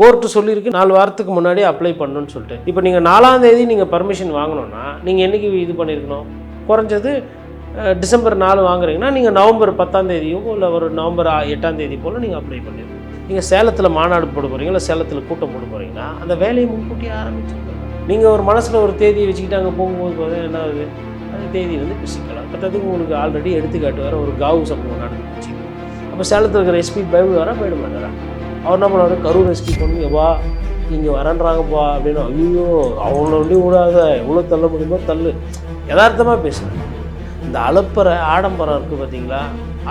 Court சொல்லியிருக்கு 4 வாரத்துக்கு முன்னாடி அப்ளை பண்ணணும்னு சொல்லிட்டு. இப்போ நீங்கள் 4ஆம் தேதி நீங்கள் பர்மிஷன் வாங்கணும்னா நீங்கள் என்றைக்கு இது பண்ணியிருக்கணும்? குறைஞ்சது டிசம்பர் 4 வாங்குறீங்கன்னா நீங்கள் நவம்பர் 10ஆம் தேதியோ இல்லை ஒரு நவம்பர் 8ஆம் தேதி போல் நீங்கள் அப்ளை பண்ணிடணும். நீங்கள் சேலத்தில் மாநாடு போட போகிறீங்க, இல்லை சேலத்தில் கூட்டம் போட போகிறீங்கன்னா அந்த வேலையை முன்கூட்டியே ஆரம்பிச்சிருக்கணும். நீங்கள் ஒரு மனசில் ஒரு தேதியை வச்சுக்கிட்டு அங்கே போகும்போது என்ன ஆகுது, அந்த தேதி வந்து பிசிக்கலாம். பத்ததுக்கு உங்களுக்கு ஆல்ரெடி எடுத்துக்காட்டு வர ஒரு காவு சம்பவம் நடந்துச்சு. அப்போ சேலத்தில் இருக்கிற எஸ்பி பயப்படுவாரா போயிட மாட்டாரா? அவர் நம்ம வந்து கரூர் எஸ்பி பொண்ணு வா இங்கே வரன்றாங்கப்பா அப்படின்னு, ஐயோ அவங்கள வண்டி விடாத, எவ்வளோ தள்ள முடியுமோ தள்ளு, யதார்த்தமாக பேசுகிறேன். இந்த அலப்பறை ஆடம்பரம் இருக்குது பார்த்தீங்களா,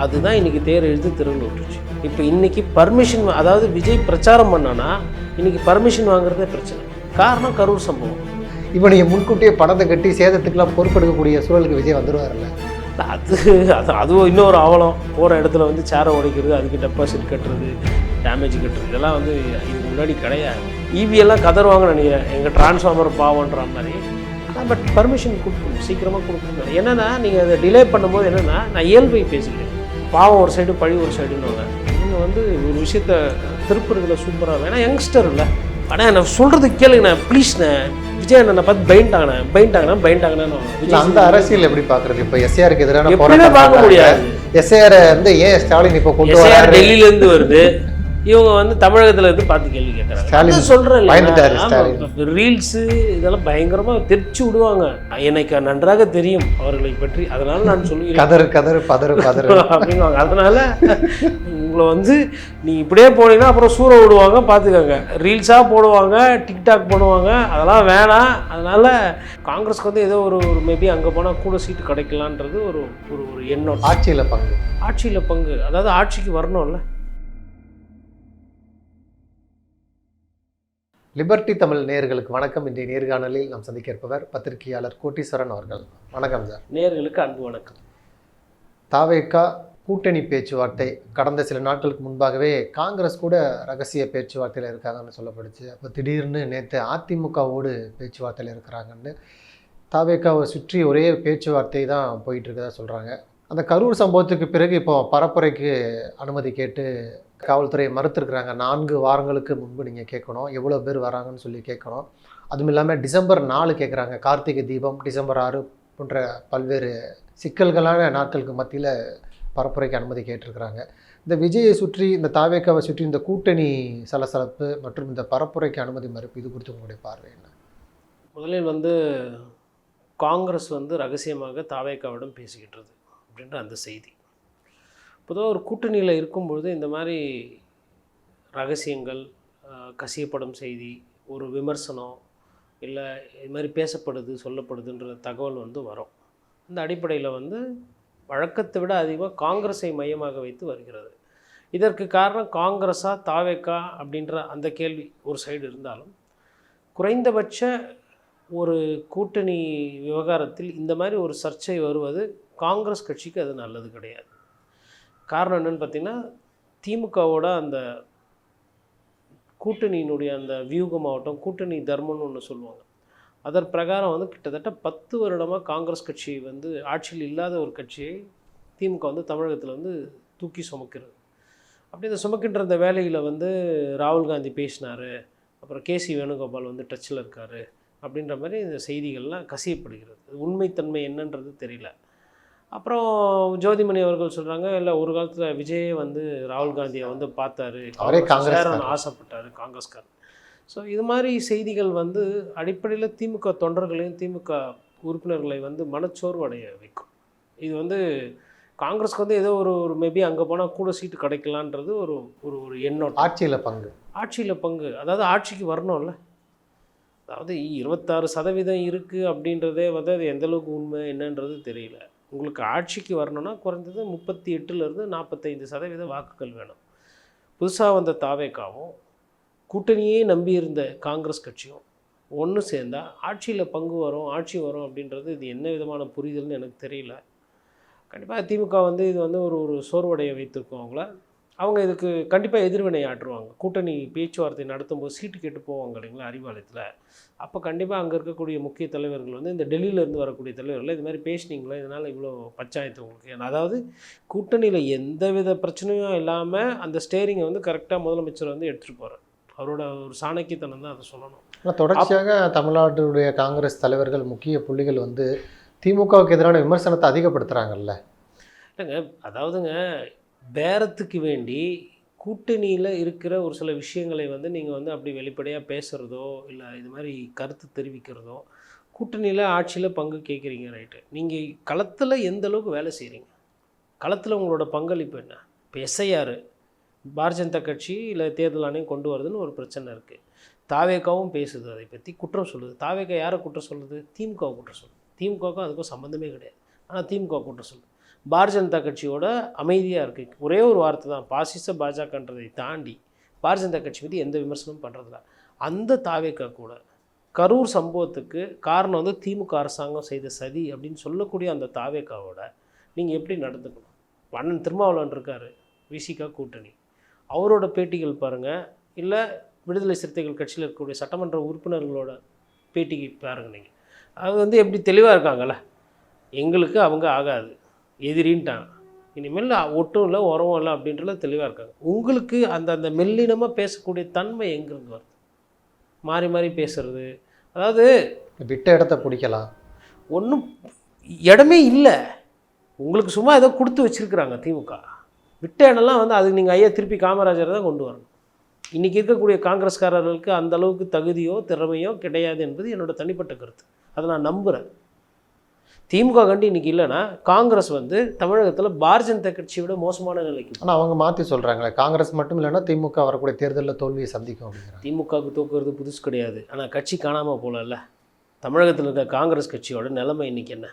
அதுதான் இன்றைக்கி தேர் எழுத்து திருவிழா விட்டுருச்சு. இப்போ இன்றைக்கி பர்மிஷன், அதாவது விஜய் பிரச்சாரம் பண்ணோன்னா இன்றைக்கி பர்மிஷன் வாங்குறதே பிரச்சனை. காரணம் கரூர் சம்பவம். இப்போ நீங்கள் முன்கூட்டியே பணத்தை கட்டி சேதத்துக்கெல்லாம் பொறுப்பெடுக்கக்கூடிய சூழலுக்கு விஜய் வந்துடுவார்ல. அதுவும் இன்னொரு அவலம். போகிற இடத்துல வந்து சேரை உடைக்கிறது, அதுக்கு டெபாசிட் கட்டுறது, டேமேஜ் கட்டுறது, இதெல்லாம் வந்து இதுக்கு முன்னாடி கிடையாது. இபிஎல்லாம் கதறுவாங்க நினைக்கிறேன், எங்கள் டிரான்ஸ்ஃபார்மர் பாவன்ற மாதிரி. பட் பர்மிஷன் கொடுக்கணும், சீக்கிரமாக கொடுக்கணும். என்னென்னா நீங்கள் அதை டிலே பண்ணும்போது என்னென்னா, நான் இயல்பை பேசிக்கிறேன். பாவம் ஒரு சைடு, பழி ஒரு சைடுன்னு. நீங்கள் வந்து ஒரு விஷயத்த திருப்புறதுல சூப்பராக வேணா யங்ஸ்டர் இல்லை. ஆனால் நான் சொல்கிறதுக்கு கேளுங்கண்ணா ப்ளீஸ்ண்ணே. விஜய் என்னை பார்த்து பயன்ட்டாங்கண்ணா. அந்த அரசியல் எப்படி பார்க்குறது? இப்போ எஸ்ஏஆருக்கு எதிரான போராட்டம் பார்க்க முடியாது. எஸ்ஏஆர் வந்து ஏன் ஸ்டாலின் இப்போ கொண்டு வர டெல்லியிலேருந்து வருது, இவங்க வந்து தமிழகத்தில் இருந்து பார்த்து கேள்வி கேட்குறாங்க. சொல்கிறேன், ரீல்ஸு இதெல்லாம் பயங்கரமாக தெரிச்சு விடுவாங்க. எனக்கு நன்றாக தெரியும் அவர்களை பற்றி, அதனால நான் சொல்லுவேன் கதறு கதறு பதறு பதறு அப்படின்வாங்க. அதனால உங்களை வந்து நீ இப்படியே போனீங்கன்னா அப்புறம் சூற விடுவாங்க, பார்த்துக்கோங்க. ரீல்ஸாக போடுவாங்க, டிக்டாக் பண்ணுவாங்க, அதெல்லாம் வேணாம். அதனால் காங்கிரஸ்க்கு வந்து ஏதோ ஒரு மேபி அங்கே போனால் கூட சீட்டு கிடைக்கலான்றது ஒரு ஒரு எண்ணம். ஆட்சியில் பங்கு, அதாவது ஆட்சிக்கு வரணும்ல. லிபர்ட்டி தமிழ் நேயர்களுக்கு வணக்கம். இன்றைய நேர்காணலில் நாம் சந்திக்க இருப்பவர் பத்திரிகையாளர் கோட்டீஸ்வரன் அவர்கள். வணக்கம் சார். நேயர்களுக்கு அன்பு வணக்கம். தாவேகா கூட்டணி பேச்சுவார்த்தை கடந்த சில நாட்களுக்கு முன்பாகவே காங்கிரஸ் கூட ரகசிய பேச்சுவார்த்தையில் இருக்காங்கன்னு சொல்லப்படுச்சு. அப்போ திடீர்னு நேற்று அதிமுகவோடு பேச்சுவார்த்தையில் இருக்கிறாங்கன்னு தாவேகாவை சுற்றி ஒரே பேச்சுவார்த்தை தான் போயிட்டு இருக்கதா சொல்கிறாங்க. அந்த கரூர் சம்பவத்துக்கு பிறகு இப்போ பரப்புரைக்கு அனுமதி கேட்டு காவல்துறை மறுத்துருக்குறாங்க. 4 வாரங்களுக்கு முன்பு நீங்கள் கேட்கணும், எவ்வளோ பேர் வராங்கன்னு சொல்லி கேட்கணும். அதுவும் இல்லாமல் டிசம்பர் 4 கேட்குறாங்க, கார்த்திகை தீபம், டிசம்பர் 6 போன்ற பல்வேறு சிக்கல்களான நாட்களுக்கு மத்தியில் பரப்புரைக்கு அனுமதி கேட்டிருக்கிறாங்க. இந்த விஜயை சுற்றி, இந்த தாவேகாவை சுற்றி இந்த கூட்டணி சலசலப்பு மற்றும் இந்த பரப்புரைக்கு அனுமதி மறுப்பு, இது குறித்து உங்களுடைய பார்வை என்ன? முதலில் வந்து காங்கிரஸ் வந்து ரகசியமாக தாவேகாவிடம் பேசிக்கிட்டுருது அப்படின்ற அந்த செய்தி. பொதுவாக ஒரு கூட்டணியில் இருக்கும்பொழுது இந்த மாதிரி ரகசியங்கள், கசியப்படும் செய்தி, ஒரு விமர்சனம், இல்லை இது மாதிரி பேசப்படுது சொல்லப்படுதுன்ற தகவல் வந்து வரும். அந்த அடிப்படையில் வந்து வழக்கத்தை விட அதிகமாக காங்கிரஸை மையமாக வைத்து வருகிறது. இதற்கு காரணம் காங்கிரஸா தாவேகா அப்படின்ற அந்த கேள்வி ஒரு சைடு இருந்தாலும், குறைந்தபட்ச ஒரு கூட்டணி விவகாரத்தில் இந்த மாதிரி ஒரு சர்ச்சை வருவது காங்கிரஸ் கட்சிக்கு அது நல்லது கிடையாது. காரணம் என்னென்னு பார்த்திங்கன்னா, திமுகவோட அந்த கூட்டணியினுடைய அந்த வியூகமாகட்டும், கூட்டணி தர்மம்னு ஒன்று சொல்லுவாங்க, அதன் பிரகாரம் வந்து கிட்டத்தட்ட 10 வருடமாக காங்கிரஸ் கட்சி வந்து ஆட்சியில் இல்லாத ஒரு கட்சியை திமுக வந்து தமிழகத்தில் வந்து தூக்கி சுமக்கிறது. அப்படி இந்த சுமக்கின்ற அந்த வேலையில் வந்து ராகுல் காந்தி பேசினார், அப்புறம் கேசி வேணுகோபால் வந்து டச்சில் இருக்கார் அப்படின்ற மாதிரி இந்த செய்திகள்லாம் கசியப்படுகிறது. உண்மைத்தன்மை என்னன்றது தெரியல. அப்புறம் ஜோதிமணி அவர்கள் சொல்கிறாங்க, இல்லை ஒரு காலத்தில் விஜயே வந்து ராகுல் காந்தியை வந்து பார்த்தாரு, ஆசைப்பட்டார் காங்கிரஸ்கார். ஸோ இது மாதிரி செய்திகள் வந்து அடிப்படையில் திமுக தொண்டர்களையும் திமுக உறுப்பினர்களை வந்து மனச்சோர்வு அடைய வைக்கும். இது வந்து காங்கிரஸ்க்கு வந்து ஏதோ ஒரு மேபி அங்கே போனால் கூட சீட்டு கிடைக்கலான்றது ஒரு ஒரு எண்ணம். ஆட்சியில் பங்கு, அதாவது ஆட்சிக்கு வரணும்ல. அதாவது 26% இருக்குது அப்படின்றதே வந்து அது எந்தளவுக்கு உண்மை என்னன்றது தெரியல. உங்களுக்கு ஆட்சிக்கு வரணும்னா குறைஞ்சது 38% 45% வாக்குகள் வேணும். புதுசாக வந்த தாவேகாவும் கூட்டணியே நம்பியிருந்த காங்கிரஸ் கட்சியும் ஒன்று சேர்ந்தால் ஆட்சியில் பங்கு வரும், ஆட்சி வரும் அப்படின்றது இது என்ன விதமான புரிதல்னு எனக்கு தெரியல. கண்டிப்பாக திமுக வந்து இது வந்து ஒரு சோர்வடைய வைத்திருக்கோம் அவங்கள. அவங்க இதுக்கு கண்டிப்பாக எதிர்வினை ஆற்றுவாங்க. கூட்டணி பேச்சுவார்த்தை நடத்தும்போது சீட்டு கேட்டு போவாங்க இல்லைங்களா அறிவாலயத்தில். அப்போ கண்டிப்பாக அங்கே இருக்கக்கூடிய முக்கிய தலைவர்கள் வந்து இந்த டெல்லியிலேருந்து வரக்கூடிய தலைவர்கள் இது மாதிரி பேசினீங்களா, இதனால் இவ்வளோ பஞ்சாயத்து உங்களுக்கு, அதாவது கூட்டணியில் எந்த வித பிரச்சனையும் இல்லாமல் அந்த ஸ்டேரிங்கை வந்து கரெக்டாக முதலமைச்சர் வந்து எடுத்துகிட்டு போகிறார். அவரோட ஒரு சாணக்கியத்தனம் தான் அதை சொல்லணும். ஆனால் தொடர்ச்சியாக தமிழ்நாட்டுடைய காங்கிரஸ் தலைவர்கள் முக்கிய புள்ளிகள் வந்து திமுகவுக்கு எதிரான விமர்சனத்தை அதிகப்படுத்துகிறாங்கல்ல. இல்லைங்க, அதாவதுங்க, பேரத்துக்கு வேண்டி கூட்டணியில் இருக்கிற ஒரு சில விஷயங்களை வந்து நீங்கள் வந்து அப்படி வெளிப்படையாக பேசுகிறதோ இல்லை இது மாதிரி கருத்து தெரிவிக்கிறதோ, கூட்டணியில் ஆட்சியில் பங்கு கேட்குறீங்க, ரைட்டு. நீங்கள் களத்தில் எந்த அளவுக்கு வேலை செய்கிறீங்க, களத்தில் உங்களோட பங்களிப்பு என்ன? இப்போ எஸ்ஐஆர் பாரதிய ஜனதா கட்சி இல்லை தேர்தல் ஆணையம் கொண்டு வருதுன்னு ஒரு பிரச்சனை இருக்குது. தாவேக்காவும் பேசுது, அதை பற்றி குற்றம் சொல்லுது. தாவேக்கா யாரை குற்றம் சொல்லுது? திமுகவை குற்றம் சொல்லுது. திமுகவுக்கும் அதுக்கும் சம்மந்தமே கிடையாது, ஆனால் திமுக குற்றம் சொல்லுது. பாரதிய ஜனதா கட்சியோட அமைதியாக இருக்குது. ஒரே ஒரு வார்த்தை தான், பாசிச பாஜகன்றதை தாண்டி பாரதிய ஜனதா கட்சி பற்றி எந்த விமர்சனமும் பண்ணுறதில்ல. அந்த தாவேக்கா கூட கரூர் சம்பவத்துக்கு காரணம் வந்து திமுக அரசாங்கம் செய்த சதி அப்படின்னு சொல்லக்கூடிய அந்த தாவேக்காவோட நீங்கள் எப்படி நடந்துக்கணும்? அண்ணன் திருமாவளவன் இருக்கார், விசிகா கூட்டணி, அவரோட பேட்டிகள் பாருங்கள், இல்லை விடுதலை சிறுத்தைகள் கட்சியில் இருக்கக்கூடிய சட்டமன்ற உறுப்பினர்களோட பேட்டிக்கு பாருங்கள். நீங்கள் அது வந்து எப்படி தெளிவாக இருக்காங்கல்ல, எங்களுக்கு அவங்க ஆகாது, எதிரின்ட்டாங்க, இனிமேல் ஒட்டும் இல்லை உரமும் இல்லை அப்படின்றத தெளிவாக இருக்காங்க. உங்களுக்கு அந்த மெல்லினமாக பேசக்கூடிய தன்மை எங்கேருந்து வருது? மாறி மாறி பேசுறது, அதாவது விட்ட இடத்த பிடிக்கலாம், ஒன்றும் இடமே இல்லை உங்களுக்கு, சும்மா ஏதோ கொடுத்து வச்சுருக்குறாங்க திமுக. விட்ட இடம்லாம் வந்து அதுக்கு நீங்கள் ஐயா திருப்பி காமராஜரை தான் கொண்டு வரணும். இன்றைக்கி இருக்கக்கூடிய காங்கிரஸ்காரர்களுக்கு அந்த அளவுக்கு தகுதியோ திறமையோ கிடையாது என்பது என்னோட தனிப்பட்ட கருத்து. அதை நான் நம்புகிறேன். திமுக கண்டு இன்றைக்கி இல்லைன்னா காங்கிரஸ் வந்து தமிழகத்தில் பாரதிய ஜனதா கட்சியை விட மோசமான நிலைக்கு. ஆனால் அவங்க மாற்றி சொல்கிறாங்களே, காங்கிரஸ் மட்டும் இல்லைன்னா திமுக வரக்கூடிய தேர்தலில் தோல்வியை சந்திக்கும் அப்படிங்கிறாங்க. திமுகவுக்கு தோக்குறது புதுசு கிடையாது, ஆனால் கட்சி காணாமல் போகல. தமிழகத்தில் இருக்க காங்கிரஸ் கட்சியோட நிலைமை இன்றைக்கி என்ன?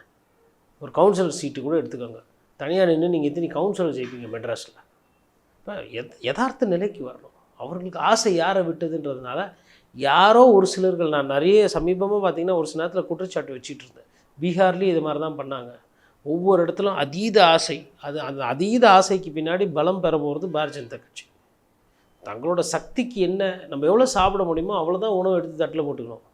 ஒரு கவுன்சிலர் சீட்டு கூட எடுத்துக்கோங்க, தனியாக நின்று நீங்கள் எத்தனை கவுன்சிலர் ஜெயிப்பீங்க மெட்ராஸில்? இப்போ யதார்த்த நிலைக்கு வரணும். அவர்களுக்கு ஆசை யாரை விட்டதுன்றதுனால யாரோ ஒரு சிலர்கள், நான் நிறைய சமீபமாக பார்த்திங்கன்னா ஒரு சில நேரத்தில் குற்றச்சாட்டு வச்சுட்டு இருந்தேன், பீகார்லேயும் இது மாதிரி தான் பண்ணாங்க. ஒவ்வொரு இடத்துலும் அதீத ஆசை, அந்த அதீத ஆசைக்கு பின்னாடி பலம் பெற போகிறது பாரதிய ஜனதா கட்சி. தங்களோட சக்திக்கு என்ன, நம்ம எவ்வளோ சாப்பிட முடியுமோ அவ்வளோதான் உணவு எடுத்து தட்டில் போட்டுக்கணும்,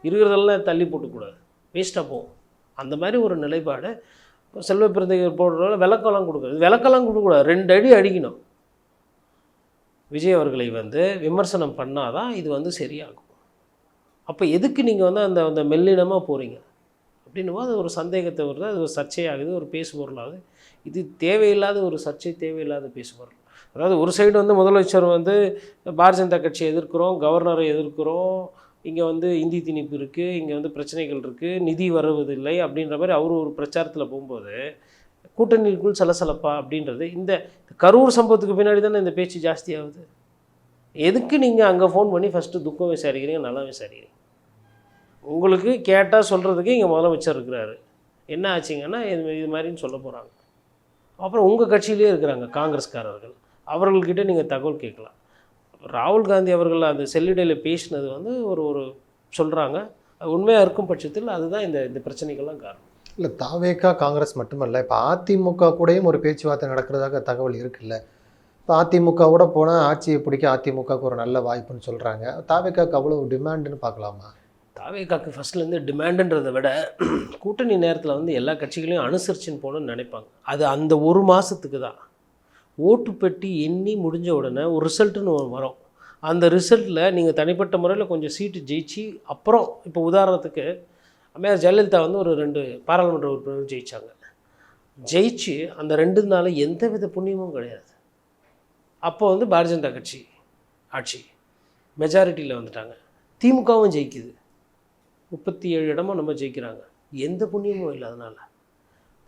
இருக்கிறதெல்லாம் தள்ளி போட்டுக்கூடாது, வேஸ்ட்டாக போகும். அந்த மாதிரி ஒரு நிலைப்பாடு. செல்வ பிறந்தகர் போடுறதால விளக்கெல்லாம் கொடுக்குறது, விளக்கெல்லாம் கொடுக்கக்கூடாது, 2 அடி அடிக்கணும். விஜய் அவர்களை வந்து விமர்சனம் பண்ணால் தான் இது வந்து சரியாகும். அப்போ எதுக்கு நீங்கள் வந்து அந்த மெல்லினமாக போகிறீங்க அப்படின்னும் அது ஒரு சந்தேகத்தை வருது, அது ஒரு சர்ச்சையாகுது, ஒரு பேசுபொருளாகுது. இது தேவையில்லாத ஒரு சர்ச்சை, தேவையில்லாத பேசுபொருள். அதாவது ஒரு சைடு வந்து முதலமைச்சர் வந்து பாரதிய ஜனதா கட்சியை எதிர்க்கிறோம், கவர்னரை எதிர்க்கிறோம், இங்கே வந்து இந்தி திணிப்பு இருக்குது, இங்கே வந்து பிரச்சனைகள் இருக்குது, நிதி வருவதில்லை அப்படின்ற மாதிரி அவர் ஒரு பிரச்சாரத்தில் போகும்போது கூட்டணிக்குள் சலசலப்பா அப்படின்றது இந்த கரூர் சம்பவத்துக்கு பின்னாடி தானே இந்த பேச்சு ஜாஸ்தியாகுது. எதுக்கு நீங்கள் அங்கே ஃபோன் பண்ணி ஃபஸ்ட்டு துக்கம் விசாரிக்கிறீங்க, நல்லா விசாரிக்கிறீங்க? உங்களுக்கு கேட்டால் சொல்கிறதுக்கு இங்கே முதலமைச்சர் இருக்கிறாரு, என்ன ஆச்சுங்கன்னா இது மாதிரின்னு சொல்ல போகிறாங்க. அப்புறம் உங்கள் கட்சியிலே இருக்கிறாங்க காங்கிரஸ்காரர்கள், அவர்கள்கிட்ட நீங்கள் தகவல் கேட்கலாம். ராகுல் காந்தி அவர்கள் அந்த செல்லிடையில் பேசினது வந்து ஒரு சொல்கிறாங்க, அது உண்மையாக இருக்கும் பட்சத்தில் அதுதான் இந்த பிரச்சனைகள்லாம் காரணம். இல்லை, தாவேக்கா காங்கிரஸ் மட்டுமல்ல, இப்போ அதிமுக கூடயும் ஒரு பேச்சுவார்த்தை நடக்கிறதாக தகவல் இருக்குல்ல. இப்போ அதிமுகவோட போனால் ஆட்சியை பிடிக்க அதிமுகவுக்கு ஒரு நல்ல வாய்ப்புன்னு சொல்கிறாங்க. தாவேக்காவுக்கு அவ்வளோ டிமாண்டுன்னு பார்க்கலாமா? தாவேக்காவுக்கு ஃபஸ்ட்லேருந்து டிமாண்டுன்றதை விட கூட்டணி நேரத்தில் வந்து எல்லா கட்சிகளையும் அனுசரிச்சுன்னு போகணுன்னு நினைப்பாங்க. அது அந்த ஒரு மாதத்துக்கு தான். ஓட்டு பெட்டி எண்ணி முடிஞ்ச உடனே ஒரு ரிசல்ட்டுன்னு வரும். அந்த ரிசல்ட்டில் நீங்கள் தனிப்பட்ட முறையில் கொஞ்சம் சீட்டு ஜெயிச்சு அப்புறம், இப்போ உதாரணத்துக்கு அம்மையார் ஜெயலலிதா வந்து ஒரு 2 பாராளுமன்ற உறுப்பினர்கள் ஜெயித்தாங்க. ஜெயிச்சு அந்த 2 நாள் எந்த வித புண்ணியமும் கிடையாது. அப்போ வந்து பாரதிய ஜனதா கட்சி ஆட்சி மெஜாரிட்டியில் வந்துட்டாங்க, திமுகவும் ஜெயிக்குது, 37 இடமும் நம்ம ஜெயிக்கிறாங்க, எந்த புண்ணியமும் இல்லை. அதனால்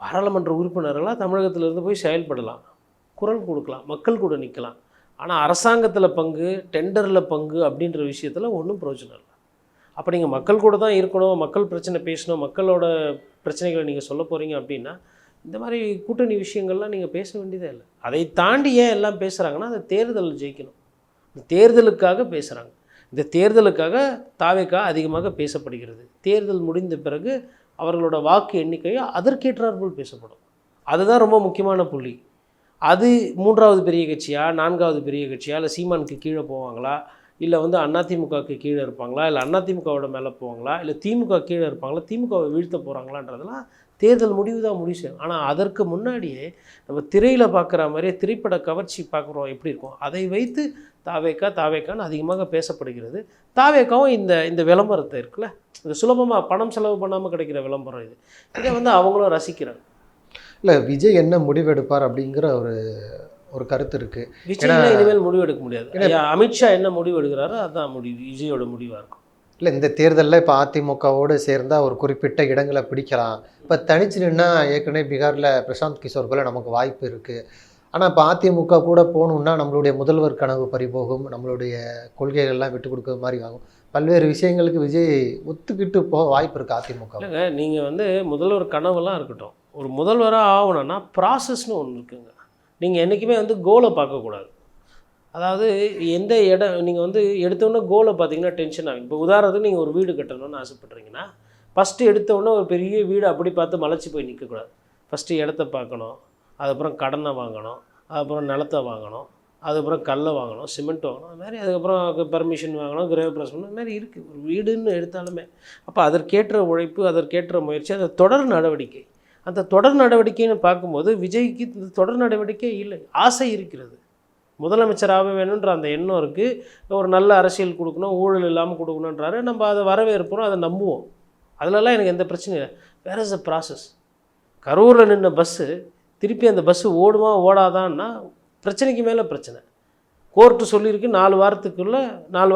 பாராளுமன்ற உறுப்பினர்களாக தமிழகத்திலேருந்து போய் செயல்படலாம், குரல் கொடுக்கலாம், மக்கள் கூட நிற்கலாம். ஆனால் அரசாங்கத்தில் பங்கு, டெண்டரில் பங்கு அப்படின்ற விஷயத்தில் ஒன்றும் பிரயோஜனம் இல்லை. அப்போ நீங்கள் மக்கள் கூட தான் இருக்கணும், மக்கள் பிரச்சனை பேசணும், மக்களோட பிரச்சனைகளை நீங்கள் சொல்ல போகிறீங்க அப்படின்னா இந்த மாதிரி கூட்டணி விஷயங்கள்லாம் நீங்கள் பேச வேண்டியதே இல்லை. அதை தாண்டி ஏன் எல்லாம் பேசுகிறாங்கன்னா, அந்த தேர்தலில் ஜெயிக்கணும், இந்த தேர்தலுக்காக பேசுகிறாங்க. இந்த தேர்தலுக்காக தாவேக்கா அதிகமாக பேசப்படுகிறது. தேர்தல் முடிந்த பிறகு அவர்களோட வாக்கு எண்ணிக்கையோ அதற்கேற்றாற்போல் பேசப்படும். அதுதான் ரொம்ப முக்கியமான புள்ளி. அது 3வது பெரிய கட்சியா, 4வது பெரிய கட்சியா, இல்லை சீமானுக்கு கீழே போவாங்களா, இல்லை வந்து அதிமுகவுக்கு கீழே இருப்பாங்களா, இல்லை அதிமுகவோட மேலே போவாங்களா, இல்லை திமுக கீழே இருப்பாங்களா, திமுகவை வீழ்த்த போகிறாங்களான்றதெல்லாம் தேர்தல் முடிவு தான் முடிவு செய்யும். ஆனால் அதற்கு முன்னாடியே நம்ம திரையில் பார்க்குற மாதிரியே திரைப்பட கவர்ச்சி பார்க்குறோம் எப்படி இருக்கும், அதை வைத்து தாவேக்கான்னு அதிகமாக பேசப்படுகிறது. தாவேக்காவும் இந்த விளம்பரத்தை இருக்குல்ல, இந்த சுலபமாக பணம் செலவு பண்ணாமல் கிடைக்கிற விளம்பரம் இதை வந்து அவங்களும் ரசிக்கிறாங்க. இல்லை, விஜய் என்ன முடிவெடுப்பார் அப்படிங்கிற ஒரு கருத்து இருக்குது. விஜய்லாம் இனிமேல் முடிவு எடுக்க முடியாது. அமித்ஷா என்ன முடிவு எடுக்கிறாரோ அதுதான் விஜயோட முடிவாக இருக்கும். இல்லை, இந்த தேர்தலில் இப்போ அதிமுகவோடு சேர்ந்தால் ஒரு குறிப்பிட்ட இடங்களை பிடிக்கலாம். இப்போ தனிச்சு நின்னா ஏற்கனவே பீகாரில் பிரசாந்த் கிஷோர் போல நமக்கு வாய்ப்பு இருக்குது. ஆனால் இப்போ அதிமுக கூட போகணுன்னா நம்மளுடைய முதல்வர் கனவு பறிபோகும், நம்மளுடைய கொள்கைகள்லாம் விட்டு கொடுக்குற மாதிரி ஆகும். பல்வேறு விஷயங்களுக்கு விஜய் ஒத்துக்கிட்டு போக வாய்ப்பு இருக்குது அதிமுக. இல்லைங்க, நீங்கள் வந்து முதல்வர் கனவெல்லாம் இருக்கட்டும், ஒரு முதல்வராக ஆகணும்னா ப்ராசஸ்னு ஒன்று இருக்குங்க. நீங்கள் என்றைக்குமே வந்து கோலை பார்க்கக்கூடாது. அதாவது எந்த இடம் நீங்கள் வந்து எடுத்தோடனே கோலை பார்த்தீங்கன்னா டென்ஷன் ஆகும். இப்போ உதாரணத்துக்கு நீங்கள் ஒரு வீடு கட்டணும்னு ஆசைப்பட்றீங்கன்னா ஃபஸ்ட்டு எடுத்தோடனே ஒரு பெரிய வீடு அப்படி பார்த்து மலைச்சி போய் நிற்கக்கூடாது. ஃபஸ்ட்டு இடத்த பார்க்கணும், அதுக்கப்புறம் கடனை வாங்கணும், அதுக்கப்புறம் நிலத்தை வாங்கணும், அதுக்கப்புறம் கல்லை வாங்கணும், சிமெண்ட் வாங்கணும், அது மாதிரி அதுக்கப்புறம் பெர்மிஷன் வாங்கணும், கிரகப்பிரவேசம் அது மாதிரி இருக்குது ஒரு வீடுன்னு எடுத்தாலுமே. அப்போ அதற்கேற்ற உழைப்பு, அதற்கேற்ற முயற்சி, அது தொடர் நடவடிக்கை. அந்த தொடர் நடவடிக்கைன்னு பார்க்கும்போது விஜய்க்கு இந்த தொடர் நடவடிக்கை இல்லை, ஆசை இருக்கிறது. முதலமைச்சராக வேணுன்ற அந்த எண்ணம் இருக்குது. ஒரு நல்ல அரசியல் கொடுக்கணும், ஊழல் இல்லாமல் கொடுக்கணுன்றாரு. நம்ம அதை வரவேற்போம், அதை நம்புவோம். அதிலெல்லாம் எனக்கு எந்த பிரச்சனையும் இல்லை. Where is a process. கரூரில் நின்ற பஸ்ஸு திருப்பி அந்த பஸ்ஸு ஓடுமா ஓடாதான்னா பிரச்சனைக்கு மேலே பிரச்சனை. கோர்ட்டு சொல்லியிருக்கு 4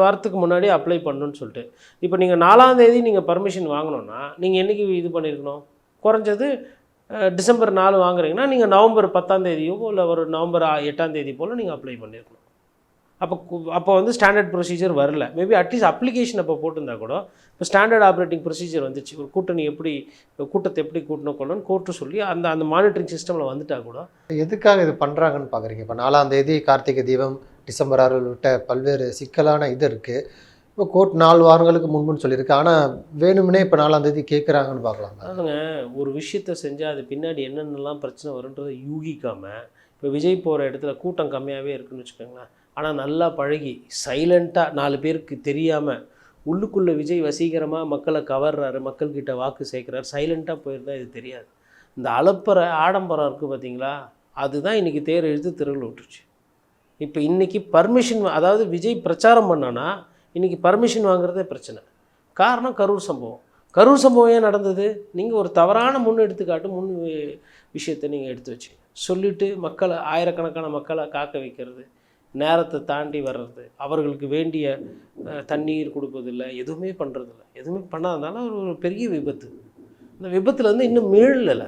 வாரத்துக்கு முன்னாடி அப்ளை பண்ணணுன்னு சொல்லிட்டு. இப்போ நீங்கள் 4ஆம் தேதி நீங்கள் பர்மிஷன் வாங்கணுன்னா நீங்கள் என்றைக்கு இது பண்ணியிருக்கணும்? குறைஞ்சது டிசம்பர் 4 வாங்குறீங்கன்னா நீங்கள் நவம்பர் 10ஆம் தேதியோ இல்லை ஒரு நவம்பர் 8ஆம் தேதி போல் நீங்கள் அப்ளை பண்ணியிருக்கணும். அப்போ வந்து ஸ்டாண்டர்ட் ப்ரொசீஜர் வரல. மேபி அட்லீஸ்ட் அப்ளிகேஷன் அப்போ போட்டிருந்தா கூட இப்போ ஸ்டாண்டர்ட் ஆப்ரேட்டிங் ப்ரொசீஜர் வந்துச்சு. ஒரு கூட்டத்தை எப்படி கூட்டணும் கோர்ட்டு சொல்லி அந்த மானிட்டரிங் சிஸ்டமில் வந்துட்டா கூட. எதுக்காக இது பண்ணுறாங்கன்னு பார்க்குறீங்க? இப்போ 4ஆம் தேதி கார்த்திகை தீபம், டிசம்பர் 6 உள்ளிட்ட பல்வேறு சிக்கலான இது இருக்குது. இப்போ கோர்ட் 4 வாரங்களுக்கு முன்புன்னு சொல்லியிருக்கு. ஆனால் வேணும்னே இப்போ 4ஆம் தேதி கேட்குறாங்கன்னு பார்க்கலாம். அதுங்க, ஒரு விஷயத்தை செஞ்சால் அது பின்னாடி என்னென்னலாம் பிரச்சனை வருன்றதை யூகிக்காமல், இப்போ விஜய் போகிற இடத்துல கூட்டம் கம்மியாகவே இருக்குதுன்னு வச்சுக்கோங்களேன். ஆனால் நல்லா பழகி சைலண்ட்டாக 4 பேருக்கு தெரியாமல் உள்ளுக்குள்ளே விஜய் வசீகரமாக மக்களை கவர்றாரு, மக்கள்கிட்ட வாக்கு சேர்க்குறாரு, சைலண்ட்டாக போயிருந்தால் இது தெரியாது. இந்த அலப்பற ஆடம்பரம் இருக்குது பார்த்தீங்களா, அதுதான் இன்றைக்கி தேர் எழுத்து தெருவில் விட்டுருச்சு. இப்போ இன்றைக்கி பர்மிஷன், அதாவது விஜய் பிரச்சாரம் பண்ணான்னா இன்றைக்கி பர்மிஷன் வாங்குறதே பிரச்சனை. காரணம் கரூர் சம்பவம் ஏன் நடந்தது? நீங்கள் ஒரு தவறான விஷயத்தை நீங்கள் எடுத்து வச்சு சொல்லிவிட்டு ஆயிரக்கணக்கான மக்களை காக்க வைக்கிறது, நேரத்தை தாண்டி வர்றது, அவர்களுக்கு வேண்டிய தண்ணீர் கொடுப்பதில்லை, எதுவுமே பண்ணுறதில்ல. எதுவுமே பண்ணாதனால ஒரு பெரிய விபத்து. இந்த விபத்தில் வந்து இன்னும் மீளலை,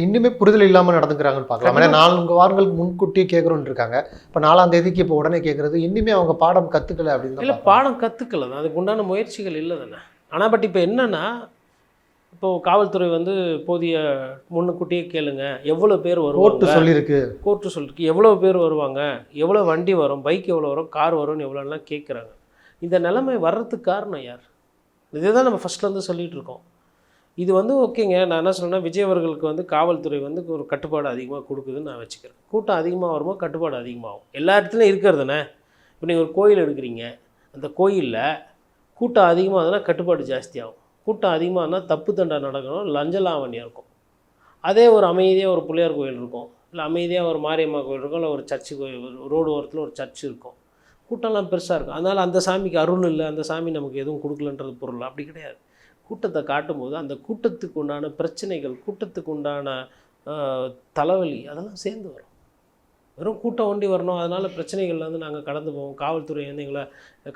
இன்னுமே புரிதல் இல்லாமல் நடந்துக்கிறாங்கன்னு பார்க்கலாம். ஏன்னா 4 வாரங்களுக்கு முன்கூட்டியே கேட்குறோன்னு இருக்காங்க. இப்போ 4ஆம் தேதிக்கு இப்போ உடனே கேட்குறது இன்னுமே அவங்க பாடம் கற்றுக்கலை அப்படின்னு. இல்லை, பாடம் கற்றுக்கல தான், அதுக்கு உண்டான முயற்சிகள் இல்லை தானே. ஆனால் பட் இப்போ என்னென்னா, இப்போது காவல்துறை வந்து போதிய முன்னுக்கூட்டியே கேளுங்க, எவ்வளோ பேர் வருவாங்க, கோர்ட்டு சொல்லியிருக்கு எவ்வளோ பேர் வருவாங்க, எவ்வளோ வண்டி வரும், பைக் எவ்வளோ வரும், கார் வரும்னு எவ்வளோலாம் கேட்குறாங்க. இந்த நிலைமை வர்றதுக்கு காரணம் யார்? இதே தான் நம்ம ஃபஸ்ட்லேருந்து சொல்லிகிட்டு இருக்கோம். இது வந்து ஓகேங்க, நான் என்ன சொல்கிறேன்னா, விஜய் அவர்களுக்கு வந்து காவல்துறை வந்து ஒரு கட்டுப்பாடு அதிகமாக கொடுக்குதுன்னு நான் வச்சுக்கிறேன். கூட்டம் அதிகமாக வருமோ கட்டுப்பாடு அதிகமாகும், எல்லா இடத்துலையும் இருக்கிறதுனே. இப்போ நீங்கள் ஒரு கோயில் எடுக்கிறீங்க, அந்த கோயிலில் கூட்டம் அதிகமாக இருந்தால் கட்டுப்பாடு ஜாஸ்தியாகும். கூட்டம் அதிகமாக இருந்தால் தப்பு தண்டை நடக்கணும், லஞ்ச லாவணியாக இருக்கும். அதே ஒரு அமைதியாக ஒரு பிள்ளையார் கோயில் இருக்கும், இல்லை அமைதியாக ஒரு மாரியம்மா கோயில் இருக்கும், இல்லை ஒரு சர்ச்சு கோயில், ரோடு ஓரத்தில் ஒரு சர்ச் இருக்கும், கூட்டம்லாம் பெருசாக இருக்கும். அதனால் அந்த சாமிக்கு அருள் இல்லை, அந்த சாமி நமக்கு எதுவும் கொடுக்கலன்றது பொருள் அப்படி கிடையாது. கூட்டத்தை காட்டும்போது அந்த கூட்டத்துக்கு உண்டான பிரச்சனைகள், கூட்டத்துக்கு உண்டான தலைவலி அதெல்லாம் சேர்ந்து வரும். வெறும் கூட்டம் ஒண்டி வரணும், அதனால் பிரச்சனைகள் வந்து நாங்கள் கடந்து போவோம், காவல்துறை வந்து எங்களை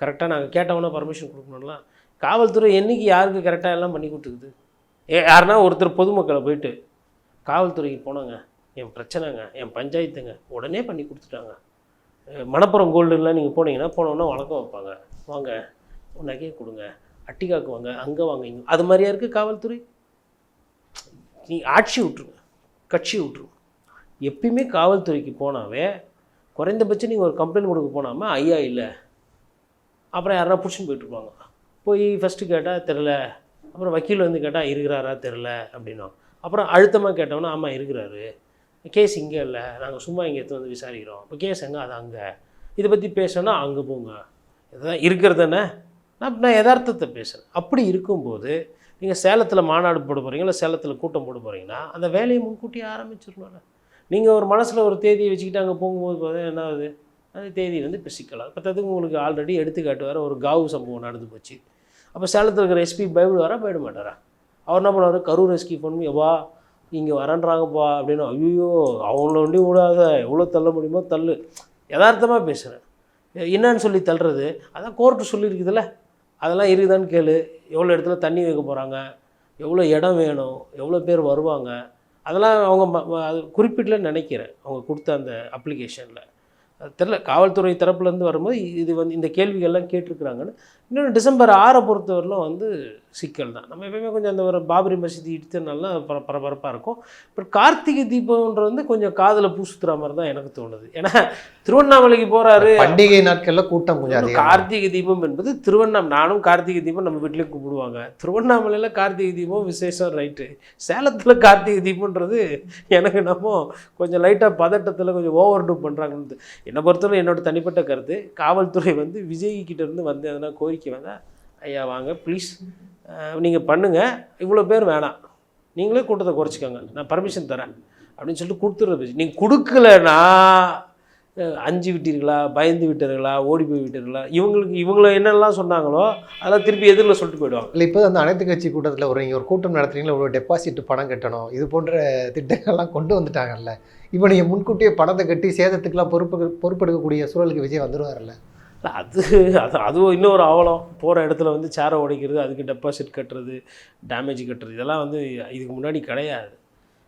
கரெக்டாக நாங்கள் கேட்டவொன்னே பர்மிஷன் கொடுக்கணும்லாம். காவல்துறை என்றைக்கு யாருக்கு கரெக்டாக எல்லாம் பண்ணி கொடுத்துக்குது? யாருன்னா ஒருத்தர் பொதுமக்களை போயிட்டு காவல்துறைக்கு போனாங்க, என் பிரச்சனைங்க, என் பஞ்சாயத்துங்க, உடனே பண்ணி கொடுத்துட்டாங்க. மணப்புறம் கோல்டுலாம் நீங்கள் போனோன்னா வணக்கம் வைப்பாங்க, வாங்க நகையை கொடுங்க, அட்டிகாக்கு வாங்க, அங்கே வாங்க, இங்கே, அது மாதிரியா இருக்குது காவல்துறை? நீ ஆட்சி விட்ருங்க, கட்சி விட்ருங்க. எப்பயுமே காவல்துறைக்கு போனாவே குறைந்தபட்சம் நீங்கள் ஒரு கம்ப்ளைண்ட் கொடுக்க போனாமல் ஐயா இல்லை, அப்புறம் யாரா பிடிச்சின்னு போயிட்டுருப்பாங்க. போய் ஃபஸ்ட்டு கேட்டால் தெரில, அப்புறம் வக்கீல் வந்து கேட்டால் இருக்கிறாரா தெரில அப்படின்னா, அப்புறம் அழுத்தமாக கேட்டோன்னா ஆமாம் இருக்கிறாரு, கேஸ் இங்கே இல்லை, நாங்கள் சும்மா இங்கே எடுத்து வந்து விசாரிக்கிறோம், இப்போ கேஸ் எங்கே, அது அங்கே, இதை பற்றி பேசணுன்னா அங்கே போங்க, இதுதான் இருக்கிறது தானே. நான் யதார்த்தத்தை பேசுகிறேன். அப்படி இருக்கும்போது நீங்கள் சேலத்தில் மாநாடு போட போகிறீங்க, இல்லை சேலத்தில் கூட்டம் போட போகிறீங்கன்னா அந்த வேலையை முன்கூட்டியே ஆரம்பிச்சிடணும்ல. நீங்கள் ஒரு மனசில் ஒரு தேதியை வச்சுக்கிட்டு அங்கே போகும்போது பார்த்தா என்ன ஆகுது, அந்த தேதி வந்து இப்போ சிக்கலாம். பத்ததுக்கு உங்களுக்கு ஆல்ரெடி எடுத்துக்காட்டு வேறு ஒரு காவு சம்பவம் நடந்து போச்சு. அப்போ சேலத்தில் இருக்கிற எஸ்பி பயப்படுவாரா போயிட மாட்டாரா? அவர் என்ன பண்ணுவார், கரூர் எஸ்பி பண்ணி வா இங்கே வரன்றாங்கப்பா அப்படின்னு, ஐயோ அவங்கள ஒண்டி விடாத, எவ்வளோ தள்ள முடியுமோ தள்ளு, யதார்த்தமாக பேசுகிறேன். என்னன்னு சொல்லி தள்ளுறது, அதான் கோர்ட்டு சொல்லியிருக்குதுல்ல, அதெல்லாம் இருக்குதான்னு கேளு. எவ்வளோ இடத்துல தண்ணி வைக்க போகிறாங்க, எவ்வளோ இடம் வேணும், எவ்வளோ பேர் வருவாங்க, அதெல்லாம் அவங்க அது குறிப்பிடலன்னு நினைக்கிறேன் அவங்க கொடுத்த அந்த அப்ளிகேஷனில். அது தெரில, காவல்துறை தரப்புலேருந்து வரும்போது இது வந்து இந்த கேள்விகள்லாம் கேட்டிருக்கிறாங்கன்னு. இன்னொன்று டிசம்பர் 6 பொறுத்தவரையிலும் வந்து சிக்கல் தான். நம்ம எப்பயுமே கொஞ்சம் அந்த ஒரு பாபரி மசூதி இடித்தனால பரபரப்பாக இருக்கும். பட் கார்த்திகை தீபம்ன்றது வந்து கொஞ்சம் காதில் பூசுத்துற மாதிரி தான் எனக்கு தோணுது. ஏன்னா திருவண்ணாமலைக்கு போகிறாரு, பண்டிகை நாட்களில் கூட்டம் கொஞ்சம் அதிகம். கார்த்திகை தீபம் என்பது நானும் கார்த்திகை தீபம் நம்ம வீட்லேயும் கும்பிடுவாங்க. திருவண்ணாமலையில் கார்த்திகை தீபம் விசேஷம் ரைட்டு. சேலத்தில் கார்த்திகை தீபம்ன்றது எனக்கு நம்ம கொஞ்சம் லைட்டாக பதட்டத்தில் கொஞ்சம் ஓவர் டூ பண்ணுறாங்கன்னு என்னை பொறுத்தவரை என்னோட தனிப்பட்ட கருத்து. காவல்துறை வந்து விஜய் கிட்டேருந்து வந்து எதனா கோரிக்கை வந்தால், ஐயா வாங்க ப்ளீஸ் நீங்கள் பண்ணுங்கள், இவ்வளோ பேர் வேணாம், நீங்களே கூட்டத்தை குறைச்சிக்கோங்க, நான் பர்மிஷன் தரேன் அப்படின்னு சொல்லிட்டு கொடுத்துட்றது. நீங்கள் கொடுக்கலன்னா அஞ்சு விட்டீர்களா, பயந்து விட்டீர்களா, ஓடி போய் விட்டீர்களா, இவங்களை என்னெல்லாம் சொன்னாங்களோ அதெல்லாம் திருப்பி எதிரில் சொல்லிட்டு போயிடுவாங்க. இல்லை இப்போ அந்த அனைத்து கட்சி கூட்டத்தில் நீங்கள் ஒரு கூட்டம் நடத்துறீங்களா, ஒரு டெபாசிட் பணம் கட்டணும், இது போன்ற திட்டங்கள்லாம் கொண்டு வந்துட்டாங்கல்ல. இப்போ நீங்கள் முன்கூட்டியே பணத்தை கட்டி சேதத்துக்கெல்லாம் பொறுப்பெடுக்கக்கூடிய சூழலுக்கு விஜய் வந்துடுவார்ல. அதுவும் இன்னொரு அவலம். போகிற இடத்துல வந்து சேரை உடைக்கிறது, அதுக்கு டெபாசிட் கட்டுறது, டேமேஜ் கட்டுறது, இதெல்லாம் வந்து இதுக்கு முன்னாடி கிடையாது.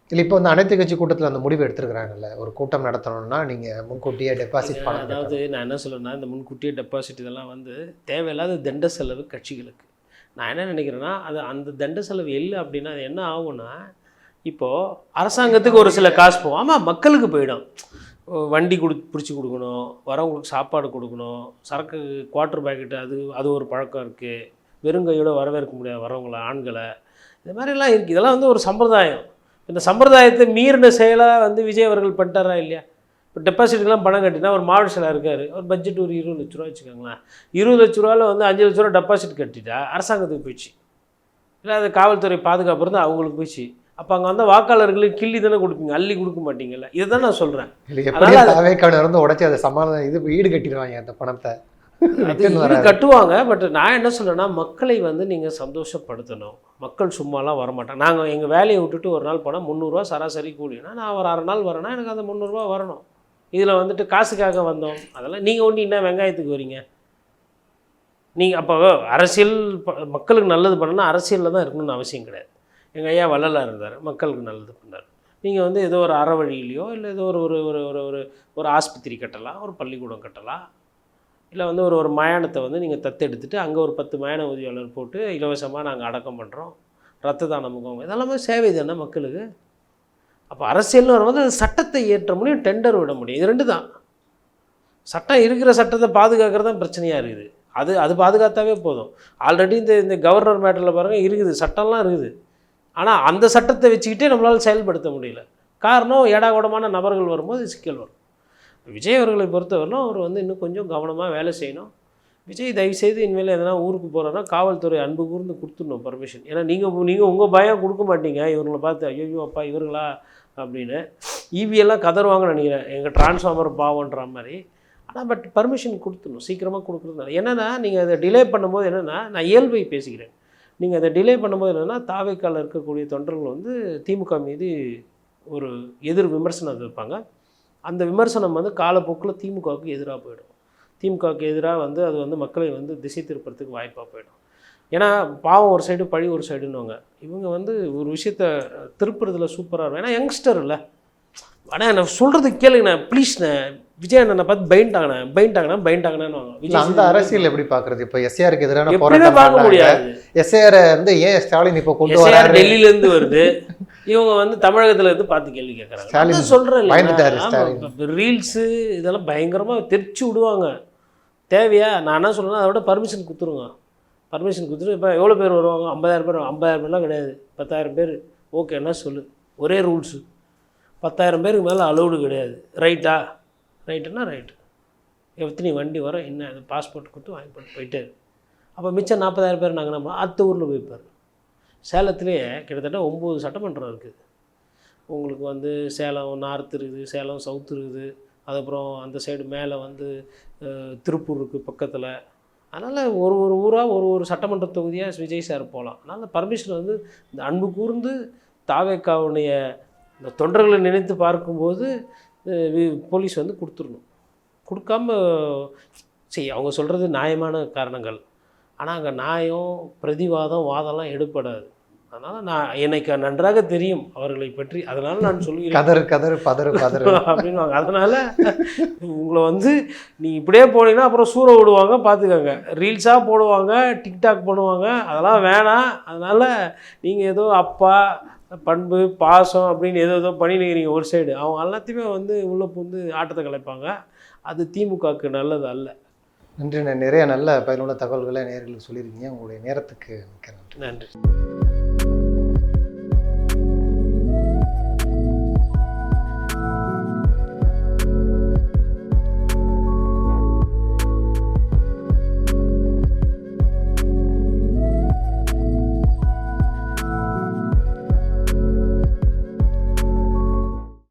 இல்லை இப்போ வந்து அனைத்து கட்சி கூட்டத்தில் அந்த முடிவு எடுத்துருக்குறாங்கல்ல, ஒரு கூட்டம் நடத்தணும்னா நீங்கள் முன்கூட்டியே டெபாசிட் பணம். அதாவது நான் என்ன சொல்கிறேன்னா, இந்த முன்கூட்டியே டெபாசிட் இதெல்லாம் வந்து தேவையில்லாத தண்ட செலவு கட்சிகளுக்கு. நான் என்ன நினைக்கிறேன்னா, அந்த தண்ட செலவு இல்லை அப்படின்னா அது என்ன ஆகும்னா, இப்போது அரசாங்கத்துக்கு ஒரு சில காசு போகும், ஆமாம் மக்களுக்கு போயிடும். வண்டி பிடிச்சி கொடுக்கணும், வரவங்களுக்கு சாப்பாடு கொடுக்கணும், சரக்கு குவார்ட்டர் பேக்கெட்டு, அது ஒரு பழக்கம் இருக்குது. வெறுங்கையோடு வரவேற்க முடியாது வரவங்களை, ஆண்களை, இது மாதிரிலாம் இருக்குது. இதெல்லாம் வந்து ஒரு சம்பிரதாயம். இந்த சம்பிரதாயத்தை மீறின செயலாக வந்து விஜய் அவர்கள் பண்ணிட்டாரா இல்லையா? இப்போ டெபாசிட்டுக்கெலாம் பணம் கட்டினா ஒரு மாவட்ட செயலாக இருக்கார், ஒரு பட்ஜெட் ஒரு 20 லட்ச ரூபா வச்சுக்கோங்களேன். 20 லட்ச ரூபாவில் வந்து 5 லட்ச ரூபா டெபாசிட் கட்டிட்டா அரசாங்கத்துக்கு போயிடுச்சு, இல்லை அது காவல்துறை பாதுகாப்பு இருந்தால் அவங்களுக்கு போயிடுச்சு. அப்போ அங்கே வந்து வாக்காளர்களுக்கு கிள்ளி தானே கொடுப்பீங்க, அள்ளி கொடுக்க மாட்டீங்கல்ல. இதை தான் நான் சொல்கிறேன். வந்து உடச்சி அதை சமாதானம் இது ஈடு கட்டிடுவாங்க அந்த பணத்தை, கட்டுவாங்க. பட் நான் என்ன சொல்கிறேன்னா, மக்களை வந்து நீங்கள் சந்தோஷப்படுத்தணும். மக்கள் சும்மாலாம் வரமாட்டாங்க. நாங்கள் எங்கள் வேலையை விட்டுட்டு ஒரு நாள் போனால் 300 ரூபா சராசரி கூலினா, நான் ஒரு அரை நாள் வரேன்னா எனக்கு அந்த 300 ரூபா வரணும். இதில் வந்துட்டு காசுக்காக வந்தோம் அதெல்லாம் நீங்கள் ஒன்று என்ன வெங்காயத்துக்கு வரீங்க நீங்கள்? அப்போ அரசியல் மக்களுக்கு நல்லது பண்ணணும்னா அரசியலில் தான் இருக்கணும்னு அவசியம் கிடையாது. எங்கள் ஐயா வள்ளலார் இருந்தார், மக்களுக்கு நல்லது பண்ணார். நீங்கள் வந்து ஏதோ ஒரு அற வழியிலையோ இல்லை ஏதோ ஒரு ஒரு ஒரு ஒரு ஆஸ்பத்திரி கட்டலாம், ஒரு பள்ளிக்கூடம் கட்டலாம், இல்லை வந்து ஒரு மயானத்தை வந்து நீங்கள் தத்தெடுத்துட்டு அங்கே ஒரு 10 மயான உதவியாளர் போட்டு இலவசமாக நாங்கள் அடக்கம் பண்ணுறோம், ரத்த தானம் முகாம், இதெல்லாமே சேவை தானே மக்களுக்கு. அப்போ அரசியல்னு வரும்போது அது சட்டத்தை ஏற்ற முடியும், டெண்டர் விட முடியும். இது ரெண்டு தான். சட்டம் இருக்கிற சட்டத்தை பாதுகாக்கிறது தான் பிரச்சனையாக இருக்குது. அது பாதுகாத்தாவே போதும். ஆல்ரெடி இந்த கவர்னர் மேட்டரில் பாருங்கள் இருக்குது, சட்டம்லாம் இருக்குது. ஆனால் அந்த சட்டத்தை வச்சுக்கிட்டே நம்மளால் செயல்படுத்த முடியல. காரணம் ஏடாகூடமான நபர்கள் வரும்போது சிக்கல் வரும். விஜய் அவர்களை பொறுத்தவரையிலும் அவர் வந்து இன்னும் கொஞ்சம் கவனமாக வேலை செய்யணும். விஜய் தயவுசெய்து இனிமேல் எதனா ஊருக்கு போகிறோன்னா காவல்துறை அன்பு கூர்ந்து கொடுத்துடணும் பர்மிஷன். ஏன்னா நீங்கள் உங்கள் பயம் கொடுக்க மாட்டீங்க இவங்களை பார்த்து, ஐயோ அப்பா இவர்களா அப்படின்னு. இபிஎல்லாம் கதறுவாங்கன்னு நினைக்கிறேன், எங்கள் டிரான்ஸ்ஃபார்மர் பாவன்ற மாதிரி. ஆனால் பட் பர்மிஷன் கொடுத்துடணும், சீக்கிரமாக கொடுக்குறது. என்னென்னா நீங்கள் அதை டிலே பண்ணும்போது என்னென்னா, நான் இயல்பை பேசிக்கிறேன், நீங்கள் அதை டிலே பண்ணும்போது என்னென்னா தாவேக்கால இருக்கக்கூடிய தொண்டர்கள் வந்து திமுக மீது ஒரு எதிர் விமர்சனம் வைப்பாங்க. அந்த விமர்சனம் வந்து காலப்போக்கில் திமுகவுக்கு எதிராக போயிடும். திமுகவுக்கு எதிராக வந்து அது வந்து மக்களை வந்து திசை திருப்பறதுக்கு வாய்ப்பாக போயிடும். ஏன்னா பாவம் ஒரு சைடு பழி ஒரு சைடுன்னுவாங்க. இவங்க வந்து ஒரு விஷயத்தை திருப்புறதுல சூப்பராக இருக்கும். ஏன்னா யங்ஸ்டர் இல்லை. ஆனால் நான் சொல்கிறதுக்கு கேளுங்கண்ணே ப்ளீஸ்ண்ணே, விஜய் அண்ணனை பார்த்து பைண்டாங்கண்ணா. அந்த அரசியல் எப்படி பார்க்குறது? இப்போ எஸ்ஏஆருக்கு எதிரான போராட்டம் பார்க்க முடியாது. எஸ்ஏஆர் வந்து ஏன் ஸ்டாலின் இப்போ கொண்டு வர டெல்லியிலேருந்து வருது, இவங்க வந்து தமிழகத்தில் இருந்து பார்த்து கேள்வி கேட்குறாங்க. சொல்கிறேன் ரீல்ஸு இதெல்லாம் பயங்கரமாக தெரிச்சு விடுவாங்க. தேவையா? நான் என்ன சொல்கிறேன்னா அதோட பர்மிஷன் கொடுத்துருங்க. பர்மிஷன் கொடுத்துட்டு இப்போ எவ்வளோ பேர் வருவாங்க? 50,000 பேர். 50,000 பேர்லாம் கிடையாது, 10,000 பேர். ஓகே என்ன சொல்லு, ஒரே ரூல்ஸு, 10,000 பேருக்கு மேலே அலௌடு கிடையாது. ரைட்டா? ரைட்டுன்னா ரைட்டு. எத்தனை வண்டி வர என்ன அது பாஸ்போர்ட் கொடுத்து வாங்கி போட்டு போயிட்டார். அப்போ மிச்சம் 40,000 பேர் நாங்கள் நம்ம அடுத்த ஊரில் போய்ப்பார். சேலத்துலேயே கிட்டத்தட்ட 9 சட்டமன்றம் இருக்குது. உங்களுக்கு வந்து சேலம் நார்த் இருக்குது, சேலம் சவுத் இருக்குது, அதுக்கப்புறம் அந்த சைடு மேலே வந்து திருப்பூர் இருக்குது பக்கத்தில். அதனால் ஒரு ஒரு ஊராக ஒரு ஒரு சட்டமன்ற தொகுதியாக விஜய் சார் போகலாம். அதனால் பர்மிஷன் வந்து இந்த அன்பு கூர்ந்து தாவேக்காவுடைய இந்த தொண்டர்களை நினைத்து பார்க்கும்போது போலீஸ் வந்து கொடுத்துடணும். கொடுக்காம சரி, அவங்க சொல்கிறது நியாயமான காரணங்கள், ஆனால் அங்கே நியாயம் பிரதிவாதம் வாதம்லாம் எடுப்படாது. அதனால் எனக்கு நன்றாக தெரியும் அவர்களை பற்றி, அதனால் நான் சொல்கிறேன் கதறு கதறு பதறு பதறு அப்படின்வாங்க. அதனால் உங்களை வந்து நீ இப்படியே போனீங்கன்னா அப்புறம் சூற விடுவாங்க, பார்த்துக்கோங்க. ரீல்ஸாக போடுவாங்க, டிக்டாக் பண்ணுவாங்க, அதெல்லாம் வேணாம். அதனால் நீங்கள் ஏதோ அப்பா பண்பு பாசம் அப்படின்னு ஏதோ பண்ணிக்கிறீங்க ஒரு சைடு, அவங்க எல்லாத்தையுமே வந்து உள்ளே புந்து ஆட்டத்தை கலைப்பாங்க. அது திமுகவுக்கு நல்லது அல்ல. நன்றி. நிறைய நல்ல பயனுள்ள தகவல்களை நேயர்களுக்கு சொல்லியிருக்கீங்க. உங்களுடைய நேரத்துக்கு மிக்க நன்றி. நன்றி.